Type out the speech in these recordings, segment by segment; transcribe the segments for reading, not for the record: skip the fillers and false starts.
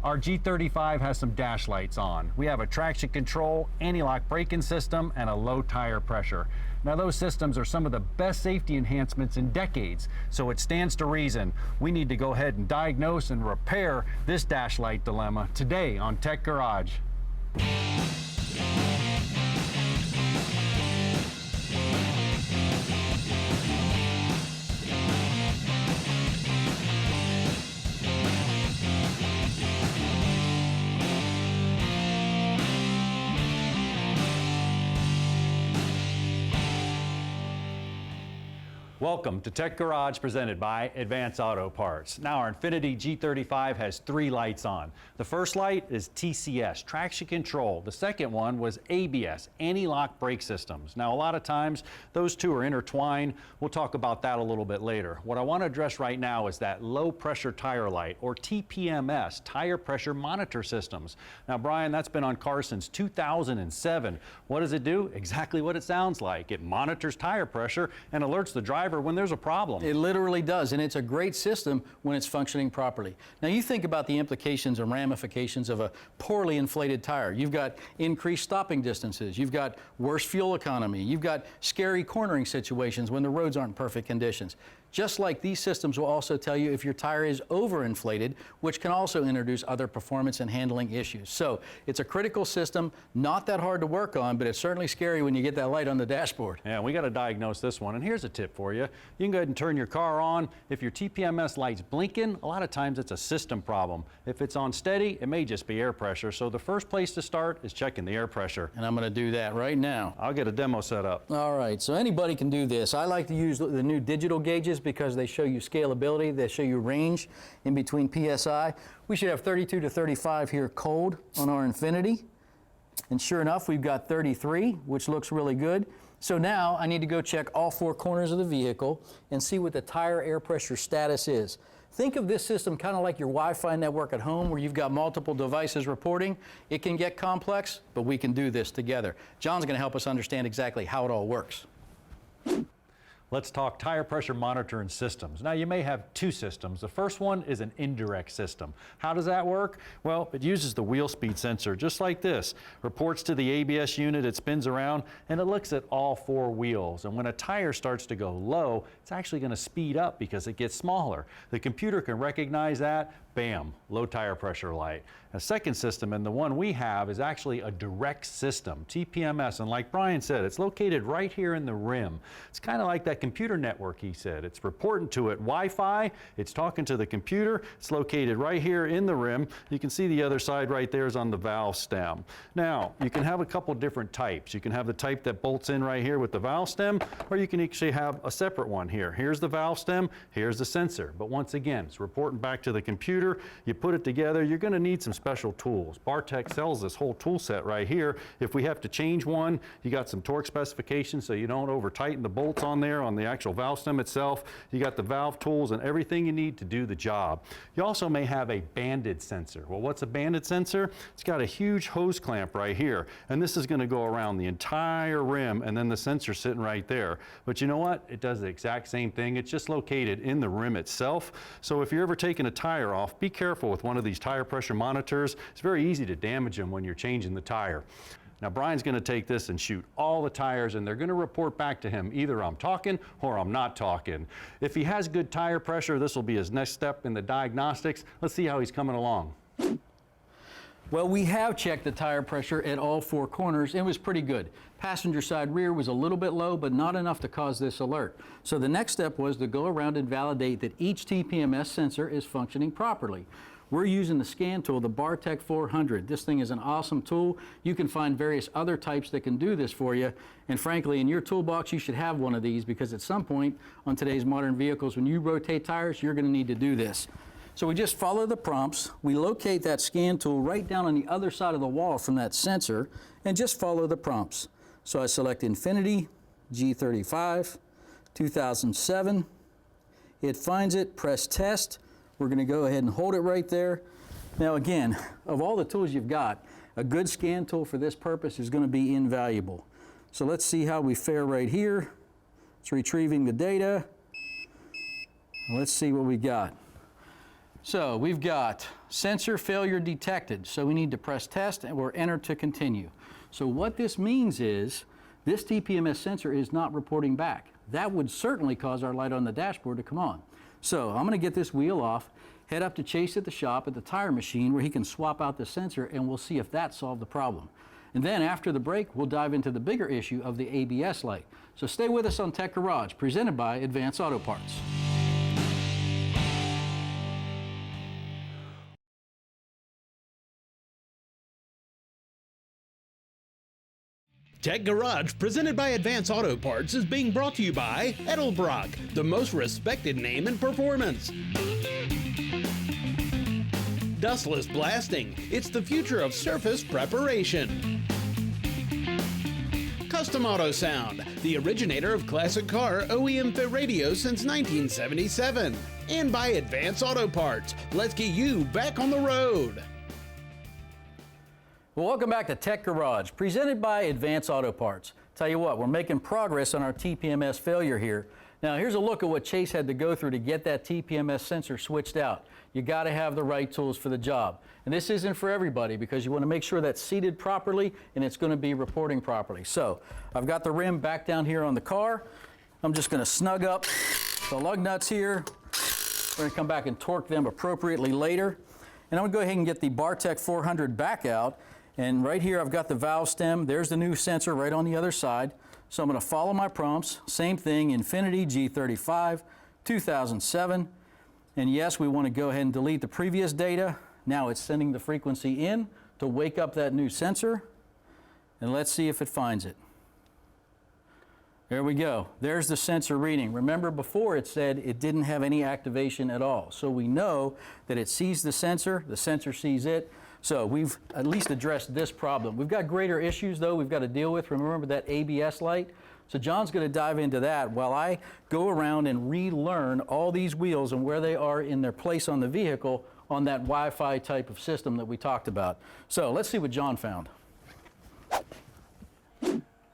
Our G35 has some dash lights on. We have a traction control, anti-lock braking system, and a low tire pressure. Now those systems are some of the best safety enhancements in decades, so it stands to reason we need to go ahead and diagnose and repair this dash light dilemma today on Tech Garage. Welcome to Tech Garage, presented by Advance Auto Parts. Now our Infiniti G35 has 3 lights on. The first light is TCS, traction control. The second one was ABS, anti-lock brake systems. Now a lot of times those two are intertwined. We'll talk about that a little bit later. What I want to address right now is that low pressure tire light, or TPMS, tire pressure monitor systems. Now Brian, that's been on cars since 2007. What does it do? Exactly what it sounds like. It monitors tire pressure and alerts the driver when there's a problem. It literally does, and it's a great system when it's functioning properly. Now you think about the implications and ramifications of a poorly inflated tire. You've got increased stopping distances, you've got worse fuel economy, you've got scary cornering situations when the roads aren't in perfect conditions. Just like these systems will also tell you if your tire is overinflated, which can also introduce other performance and handling issues. So it's a critical system, not that hard to work on, but it's certainly scary when you get that light on the dashboard. Yeah, we got to diagnose this one. And here's a tip for you. You can go ahead and turn your car on. If your TPMS light's blinking, a lot of times it's a system problem. If it's on steady, it may just be air pressure. So the first place to start is checking the air pressure. And I'm going to do that right now. I'll get a demo set up. All right, so anybody can do this. I like to use the new digital gauges because they show you scalability, they show you range in between PSI. We should have 32 to 35 here cold on our Infiniti. And sure enough, we've got 33, which looks really good. So now I need to go check all 4 corners of the vehicle and see what the tire air pressure status is. Think of this system kind of like your Wi-Fi network at home where you've got multiple devices reporting. It can get complex, but we can do this together. John's going to help us understand exactly how it all works. Let's talk tire pressure monitoring systems. Now you may have 2 systems. The first one is an indirect system. How does that work? Well, it uses the wheel speed sensor just like this. Reports to the ABS unit, it spins around, and it looks at all 4 wheels. And when a tire starts to go low, it's actually going to speed up because it gets smaller. The computer can recognize that. Bam, low tire pressure light. A second system, and the one we have, is actually a direct system, TPMS, and like Brian said, it's located right here in the rim. It's kind of like that computer network he said. It's reporting to it Wi-Fi, it's talking to the computer, it's located right here in the rim. You can see the other side right there is on the valve stem. Now, you can have a couple different types. You can have the type that bolts in right here with the valve stem, or you can actually have a separate one here. Here's the valve stem, here's the sensor. But once again, it's reporting back to the computer. You put it together, you're going to need some special tools. Bartech sells this whole tool set right here. If we have to change one, you got some torque specifications so you don't over tighten the bolts on there on the actual valve stem itself. You got the valve tools and everything you need to do the job. You also may have a banded sensor. Well, what's a banded sensor? It's got a huge hose clamp right here, and this is going to go around the entire rim, and then the sensor sitting right there. But you know what? It does the exact same thing. It's just located in the rim itself. So if you're ever taking a tire off, be careful with one of these tire pressure monitors. It's very easy to damage them when you're changing the tire. Now Brian's going to take this and shoot all the tires, and they're going to report back to him either I'm talking or I'm not talking. If he has good tire pressure, this will be his next step in the diagnostics. Let's see how he's coming along. Well, we have checked the tire pressure at all 4 corners. It was pretty good. Passenger side rear was a little bit low, but not enough to cause this alert. So the next step was to go around and validate that each TPMS sensor is functioning properly. We're using the scan tool, the Bartech 400. This thing is an awesome tool. You can find various other types that can do this for you. And frankly, in your toolbox, you should have one of these because at some point on today's modern vehicles, when you rotate tires, you're going to need to do this. So we just follow the prompts. We locate that scan tool right down on the other side of the wall from that sensor and just follow the prompts. So I select Infiniti G35, 2007. It finds it, press test. We're going to go ahead and hold it right there. Now again, of all the tools you've got, a good scan tool for this purpose is going to be invaluable. So let's see how we fare right here. It's retrieving the data. Let's see what we got. So we've got sensor failure detected. So we need to press test or enter to continue. So what this means is this TPMS sensor is not reporting back. That would certainly cause our light on the dashboard to come on. So I'm going to get this wheel off, head up to Chase at the shop at the tire machine where he can swap out the sensor, and we'll see if that solved the problem. And then after the break, we'll dive into the bigger issue of the ABS light. So stay with us on Tech Garage, presented by Advance Auto Parts. Tech Garage, presented by Advance Auto Parts, is being brought to you by Edelbrock, the most respected name in performance. Dustless blasting, it's the future of surface preparation. Custom Auto Sound, the originator of classic car OEM fit radios since 1977. And by Advance Auto Parts, let's get you back on the road. Well, welcome back to Tech Garage, presented by Advance Auto Parts. Tell you what, we're making progress on our TPMS failure here. Now, here's a look at what Chase had to go through to get that TPMS sensor switched out. You got to have the right tools for the job. And this isn't for everybody because you want to make sure that's seated properly and it's going to be reporting properly. So, I've got the rim back down here on the car. I'm just going to snug up the lug nuts here. We're going to come back and torque them appropriately later. And I'm going to go ahead and get the Bartec 400 back out. And right here, I've got the valve stem. There's the new sensor right on the other side. So I'm going to follow my prompts. Same thing, Infinity G35, 2007. And yes, we want to go ahead and delete the previous data. Now it's sending the frequency in to wake up that new sensor. And let's see if it finds it. There we go. There's the sensor reading. Remember before it said it didn't have any activation at all. So we know that it sees the sensor sees it. So we've at least addressed this problem. We've got greater issues, though, we've got to deal with. Remember that ABS light? So John's going to dive into that while I go around and relearn all these wheels and where they are in their place on the vehicle on that Wi-Fi type of system that we talked about. So let's see what John found.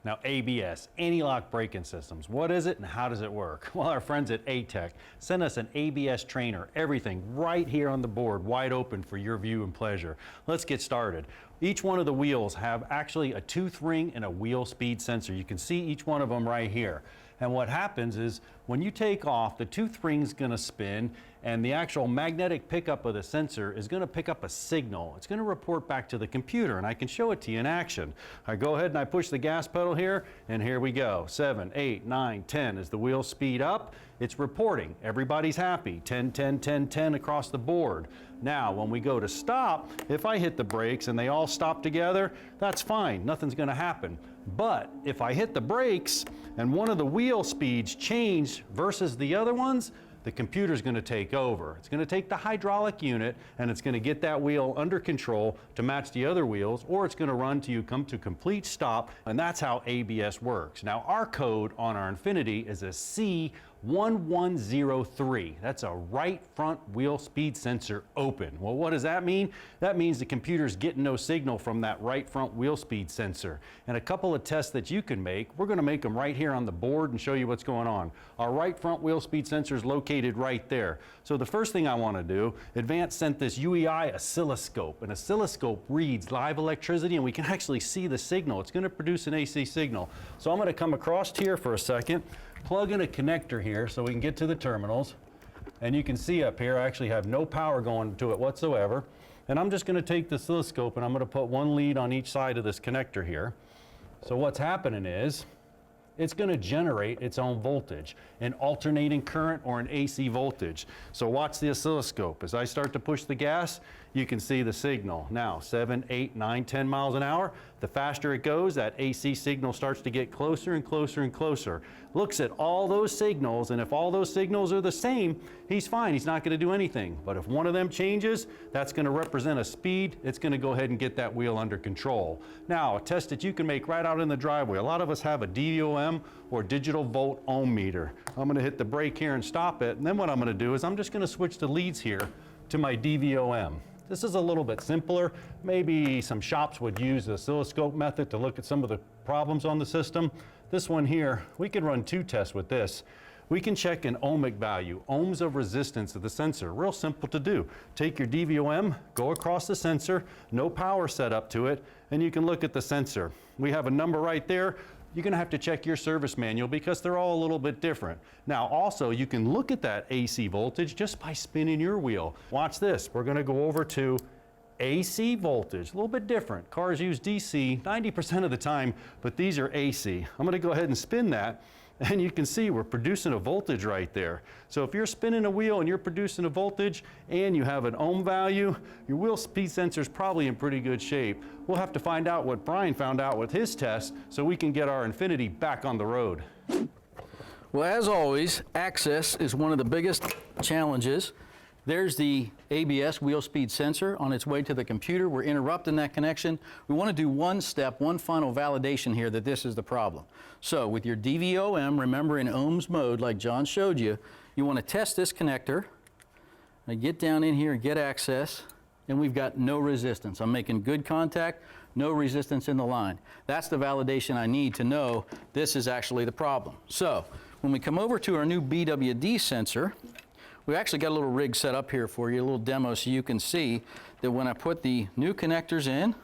Now, ABS, anti-lock braking systems. What is it and how does it work? Well, our friends at ATEC sent us an ABS trainer, everything right here on the board, wide open for your view and pleasure. Let's get started. Each one of the wheels have actually a tooth ring and a wheel speed sensor. You can see each one of them right here. And what happens is when you take off, the tooth ring's gonna spin and the actual magnetic pickup of the sensor is gonna pick up a signal. It's gonna report back to the computer, and I can show it to you in action. I go ahead and I push the gas pedal here, and here we go. 7, 8, 9, 10. As the wheels speed up, it's reporting. Everybody's happy. 10, 10, 10, 10 across the board. Now, when we go to stop, if I hit the brakes and they all stop together, that's fine. Nothing's gonna happen. But if I hit the brakes and one of the wheel speeds change versus the other ones, the computer's going to take over. It's going to take the hydraulic unit and it's going to get that wheel under control to match the other wheels, or it's going to run till you come to complete stop, and that's how ABS works. Now, our code on our Infinity is a C1103. That's a right front wheel speed sensor open. Well, what does that mean? That means the computer's getting no signal from that right front wheel speed sensor. And a couple of tests that you can make, we're going to make them right here on the board and show you what's going on. Our right front wheel speed sensor is located right there. So the first thing I want to do, Advance sent this UEI oscilloscope. An oscilloscope reads live electricity and we can actually see the signal. It's going to produce an AC signal. So I'm going to come across here for a second, plug in a connector here so we can get to the terminals. And you can see up here I actually have no power going to it whatsoever. And I'm just going to take the oscilloscope and I'm going to put one lead on each side of this connector here. So what's happening is it's going to generate its own voltage, an alternating current or an AC voltage. So watch the oscilloscope. As I start to push the gas, you can see the signal. Now, 7, 8, 9, 10 miles an hour. The faster it goes, that AC signal starts to get closer and closer and closer. Looks at all those signals, and if all those signals are the same, he's fine. He's not going to do anything. But if one of them changes, that's going to represent a speed. It's going to go ahead and get that wheel under control. Now, a test that you can make right out in the driveway. A lot of us have a DVOM or digital volt ohm meter. I'm going to hit the brake here and stop it, and then what I'm going to do is I'm just going to switch the leads here to my DVOM. This is a little bit simpler. Maybe some shops would use the oscilloscope method to look at some of the problems on the system. This one here, we can run two tests with this. we can check an ohmic value, ohms of resistance of the sensor. Real simple to do. Take your DVOM, go across the sensor, no power set up to it, and you can look at the sensor. We have a number right there. You're going to have to check your service manual because they're all a little bit different. Now also you can look at that AC voltage just by spinning your wheel. Watch this. We're going to go over to AC voltage, a little bit different. Cars use DC 90% of the time, but these are AC. I'm going to go ahead and spin that, and you can see we're producing a voltage right there. So if you're spinning a wheel and you're producing a voltage and you have an ohm value, your wheel speed sensor is probably in pretty good shape. We'll have to find out what Brian found out with his test so we can get our Infinity back on the road. Well, as always, access is one of the biggest challenges. There's the ABS wheel speed sensor on its way to the computer. We're interrupting that connection. We want to do one step, one final validation here that this is the problem. So with your DVOM, remember in ohms mode like John showed you, you want to test this connector. I get down in here and get access, and we've got no resistance. I'm making good contact, no resistance in the line. That's the validation I need to know this is actually the problem. So when we come over to our new BWD sensor, we actually got a little rig set up here for you, a little demo so you can see that when I put the new connectors in,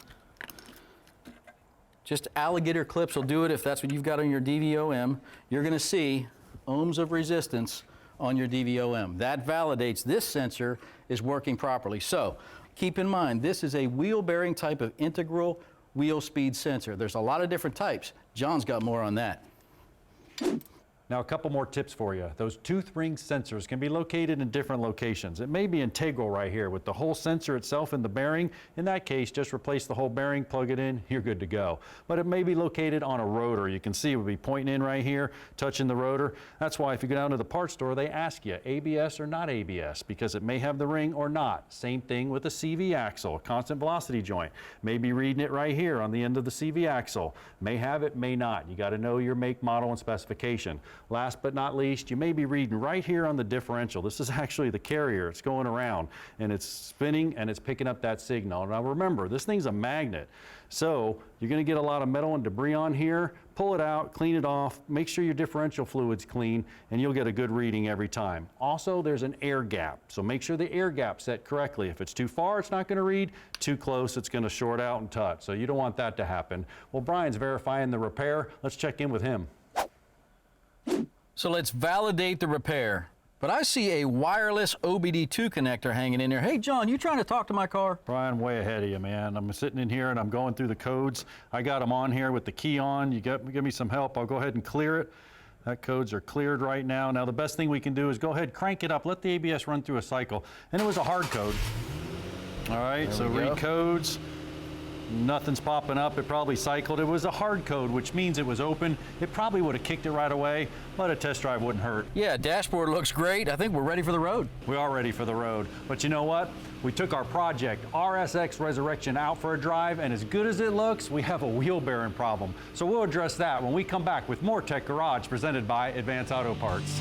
just alligator clips will do it if that's what you've got on your DVOM, you're going to see ohms of resistance on your DVOM. That validates this sensor is working properly. So keep in mind, this is a wheel bearing type of integral wheel speed sensor. There's a lot of different types. John's got more on that. Now a couple more tips for you. Those tooth ring sensors can be located in different locations. It may be integral right here with the whole sensor itself in the bearing. In that case, just replace the whole bearing, plug it in, you're good to go. But it may be located on a rotor. You can see it would be pointing in right here, touching the rotor. That's why if you go down to the parts store, they ask you ABS or not ABS because it may have the ring or not. Same thing with the CV axle, constant velocity joint. May be reading it right here on the end of the CV axle. May have it, may not. You got to know your make, model, and specification. Last but not least, you may be reading right here on the differential. This is actually the carrier. It's going around and it's spinning and it's picking up that signal. Now remember, this thing's a magnet. So you're going to get a lot of metal and debris on here. Pull it out, clean it off, make sure your differential fluid's clean, and you'll get a good reading every time. Also, there's an air gap. So make sure the air gap's set correctly. If it's too far, it's not going to read. Too close, it's going to short out and touch. So you don't want that to happen. Well, Brian's verifying the repair. Let's check in with him. So let's validate the repair. But I see a wireless OBD2 connector hanging in there. Hey, John, you trying to talk to my car? Brian, way ahead of you, man. I'm sitting in here and I'm going through the codes. I got them on here with the key on. You give me some help. I'll go ahead and clear it. That codes are cleared right now. Now the best thing we can do is go ahead, crank it up, let the ABS run through a cycle. And it was a hard code. All right, so read codes. Nothing's popping up. It probably cycled. It was a hard code, which means it was open. It probably would have kicked it right away, but a test drive wouldn't hurt. Yeah, dashboard looks great. I think we're ready for the road. We are ready for the road. But you know what? We took our project RSX Resurrection out for a drive, and as good as it looks, we have a wheel bearing problem. So we'll address that when we come back with more Tech Garage presented by Advance Auto Parts.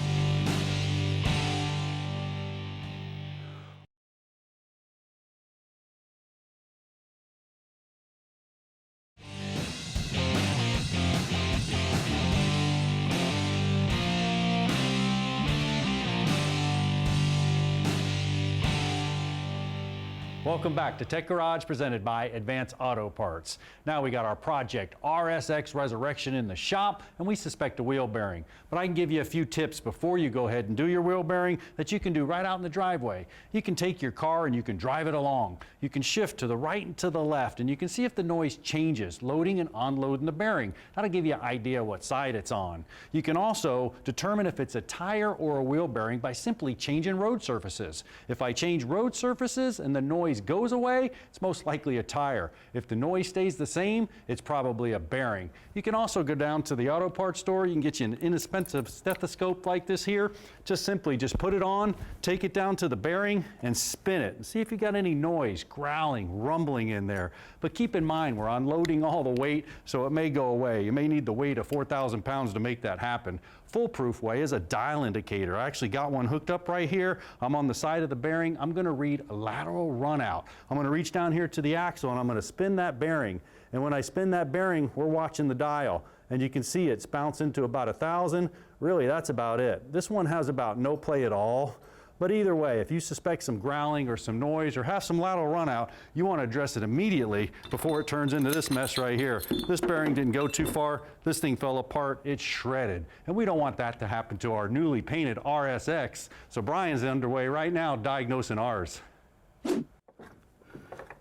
Welcome back to Tech Garage presented by Advance Auto Parts. Now we got our project RSX Resurrection in the shop and we suspect a wheel bearing. But I can give you a few tips before you go ahead and do your wheel bearing that you can do right out in the driveway. You can take your car and you can drive it along. You can shift to the right and to the left and you can see if the noise changes, loading and unloading the bearing. That'll give you an idea what side it's on. You can also determine if it's a tire or a wheel bearing by simply changing road surfaces. If I change road surfaces and the noise goes away, it's most likely a tire. If the noise stays the same, it's probably a bearing. You can also go down to the auto parts store. You can get you an inexpensive stethoscope like this here. Just put it on, take it down to the bearing and spin it and see if you got any noise, growling, rumbling in there. But keep in mind, we're unloading all the weight, so it may go away. You may need the weight of 4,000 pounds to make that happen. Foolproof way is a dial indicator. I actually got one hooked up right here. I'm on the side of the bearing. I'm going to read a lateral run out. I'm going to reach down here to the axle and I'm going to spin that bearing. And when I spin that bearing, we're watching the dial. And you can see it's bouncing to about 1,000, Really, that's about it. This one has about no play at all. But either way, if you suspect some growling or some noise or have some lateral run out, you want to address it immediately before it turns into this mess right here. This bearing didn't go too far. This thing fell apart. It's shredded. And we don't want that to happen to our newly painted RSX. So Brian's underway right now diagnosing ours.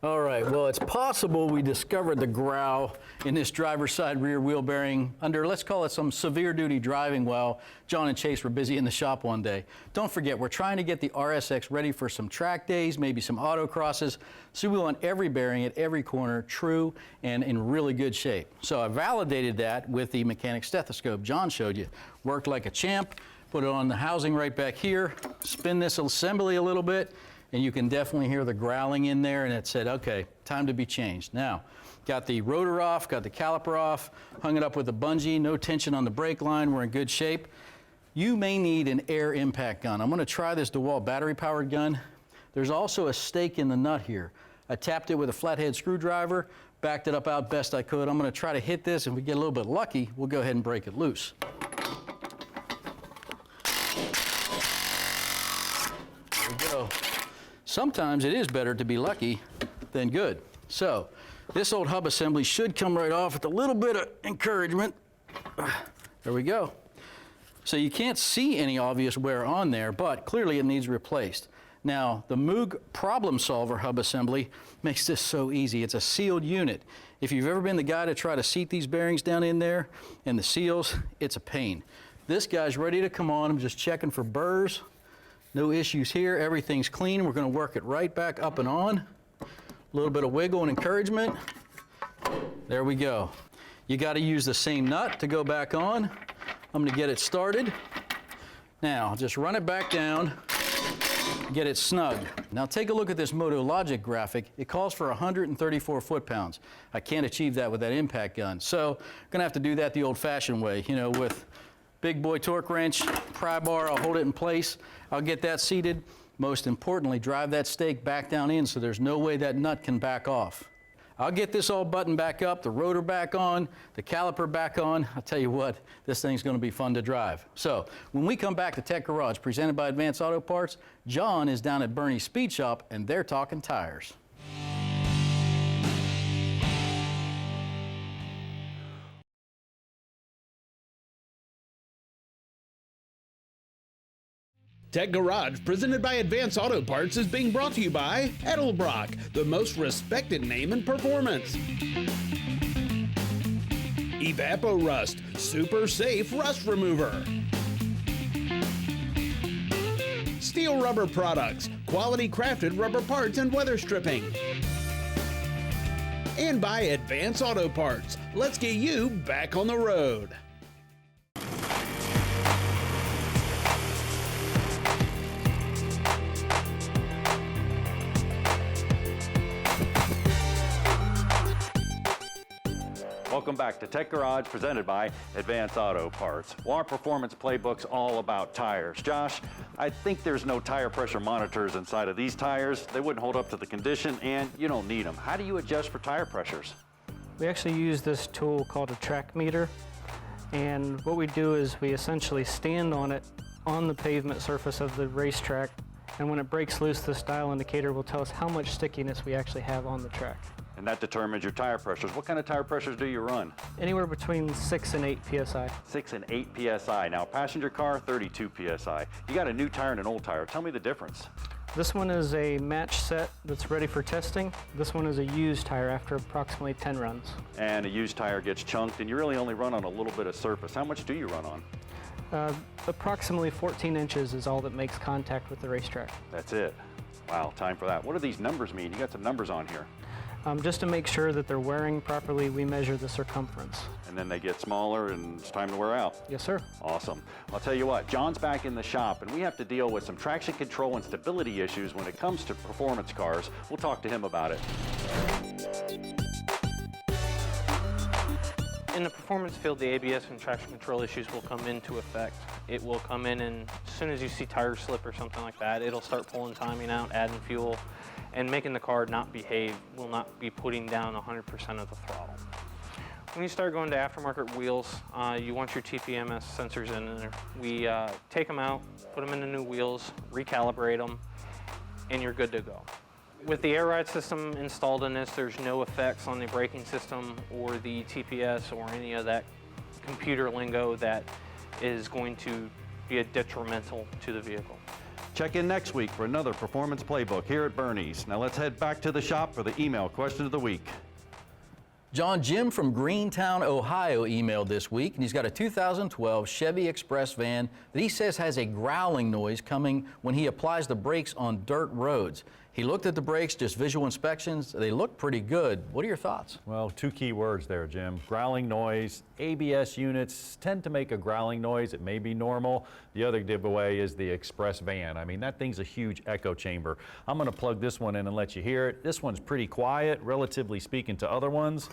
All right, well, it's possible we discovered the growl in this driver's side rear wheel bearing under, let's call it, some severe duty driving while John and Chase were busy in the shop one day. Don't forget, we're trying to get the RSX ready for some track days, maybe some autocrosses, so we want every bearing at every corner true and in really good shape. So I validated that with the mechanic stethoscope John showed you. Worked like a champ, put it on the housing right back here, spin this assembly a little bit, and you can definitely hear the growling in there, and it said, okay, time to be changed. Now, got the rotor off, got the caliper off, hung it up with a bungee, no tension on the brake line, we're in good shape. You may need an air impact gun. I'm gonna try this DeWalt battery-powered gun. There's also a stake in the nut here. I tapped it with a flathead screwdriver, backed it up out best I could. I'm gonna try to hit this, and if we get a little bit lucky, we'll go ahead and break it loose. There we go. Sometimes it is better to be lucky than good. So this old hub assembly should come right off with a little bit of encouragement. There we go. So you can't see any obvious wear on there, but clearly it needs replaced. Now, the Moog Problem Solver hub assembly makes this so easy. It's a sealed unit. If you've ever been the guy to try to seat these bearings down in there and the seals, it's a pain. This guy's ready to come on. I'm just checking for burrs. No issues here, everything's clean. We're gonna work it right back up and on. A little bit of wiggle and encouragement. There we go. You gotta use the same nut to go back on. I'm gonna get it started. Now, just run it back down, get it snug. Now take a look at this MotoLogic graphic. It calls for 134 foot-pounds. I can't achieve that with that impact gun. So, I'm gonna have to do that the old-fashioned way, you know, with big boy torque wrench, pry bar, I'll hold it in place. I'll get that seated. Most importantly, drive that stake back down in so there's no way that nut can back off. I'll get this all buttoned back up, the rotor back on, the caliper back on. I'll tell you what, this thing's gonna be fun to drive. So, when we come back to Tech Garage, presented by Advanced Auto Parts, John is down at Bernie's Speed Shop and they're talking tires. Tech Garage, presented by Advanced Auto Parts, is being brought to you by Edelbrock, the most respected name in performance. Evapo-Rust, super safe rust remover. Steel Rubber Products, quality crafted rubber parts and weather stripping. And by Advanced Auto Parts, let's get you back on the road. Welcome back to Tech Garage, presented by Advanced Auto Parts. Well, our performance playbook's all about tires. Josh, I think there's no tire pressure monitors inside of these tires. They wouldn't hold up to the condition, and you don't need them. How do you adjust for tire pressures? We actually use this tool called a track meter, and what we do is we essentially stand on it on the pavement surface of the racetrack, and when it breaks loose, this dial indicator will tell us how much stickiness we actually have on the track. And that determines your tire pressures. What kind of tire pressures do you run? Anywhere between 6 and 8 PSI. 6 and 8 PSI. Now, passenger car, 32 PSI. You got a new tire and an old tire. Tell me the difference. This one is a match set that's ready for testing. This one is a used tire after approximately 10 runs. And a used tire gets chunked, and you really only run on a little bit of surface. How much do you run on? Approximately 14 inches is all that makes contact with the racetrack. That's it. Wow, time for that. What do these numbers mean? You got some numbers on here. Just to make sure that they're wearing properly, we measure the circumference. And then they get smaller and it's time to wear out. Yes, sir. Awesome. I'll tell you what, John's back in the shop and we have to deal with some traction control and stability issues when it comes to performance cars. We'll talk to him about it. In the performance field, the ABS and traction control issues will come into effect. It will come in, and as soon as you see tire slip or something like that, it'll start pulling timing out, adding fuel, and making the car not behave, will not be putting down 100% of the throttle. When you start going to aftermarket wheels, you want your TPMS sensors in there. We take them out, put them into new wheels, recalibrate them, and you're good to go. With the air ride system installed in this, there's no effects on the braking system or the TPS or any of that computer lingo that is going to be detrimental to the vehicle. Check in next week for another Performance Playbook here at Bernie's. Now let's head back to the shop for the email question of the week. John, Jim from Greentown, Ohio emailed this week, and he's got a 2012 Chevy Express van that he says has a growling noise coming when he applies the brakes on dirt roads. He looked at the brakes, just visual inspections. They look pretty good. What are your thoughts? Well, two key words there, Jim. Growling noise. ABS units tend to make a growling noise. It may be normal. The other giveaway is the Express van. I mean, that thing's a huge echo chamber. I'm going to plug this one in and let you hear it. This one's pretty quiet, relatively speaking to other ones.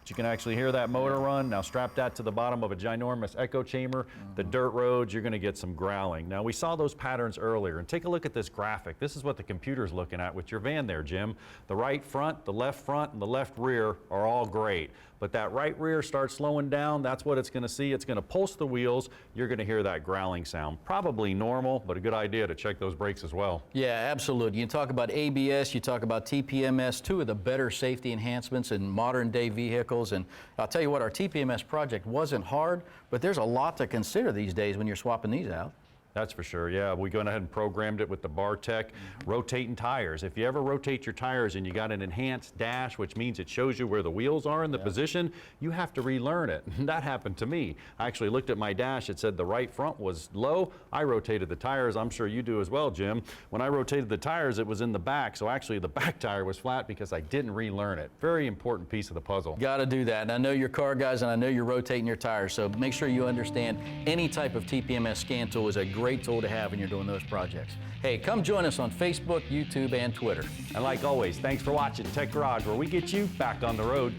You can actually hear that motor run. Now strap that to the bottom of a ginormous echo chamber. The dirt roads, you're gonna get some growling. Now we saw those patterns earlier, and take a look at this graphic. This is what the computer's looking at with your van there, Jim. The right front, the left front, and the left rear are all great. But that right rear starts slowing down, that's what it's gonna see. It's gonna pulse the wheels. You're gonna hear that growling sound. Probably normal, but a good idea to check those brakes as well. Yeah, absolutely. You talk about ABS, you talk about TPMS, two of the better safety enhancements in modern day vehicles. And I'll tell you what, our TPMS project wasn't hard, but there's a lot to consider these days when you're swapping these out. That's for sure, yeah. We went ahead and programmed it with the Bartech rotating tires. If you ever rotate your tires and you got an enhanced dash, which means it shows you where the wheels are in the position, you have to relearn it. That happened to me. I actually looked at my dash, it said the right front was low. I rotated the tires, I'm sure you do as well, Jim. When I rotated the tires, it was in the back, so actually the back tire was flat because I didn't relearn it. Very important piece of the puzzle. Got to do that. And I know you're car guys, and I know you're rotating your tires, so make sure you understand any type of TPMS scan tool is a great tool to have when you're doing those projects. Hey, come join us on Facebook, YouTube, and Twitter. And like always, thanks for watching Tech Garage, where we get you back on the road.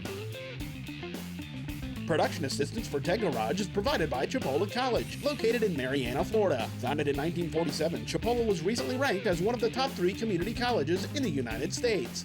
Production assistance for Tech Garage is provided by Chipola College, located in Marianna, Florida. Founded in 1947, Chipola was recently ranked as one of the top 3 community colleges in the United States.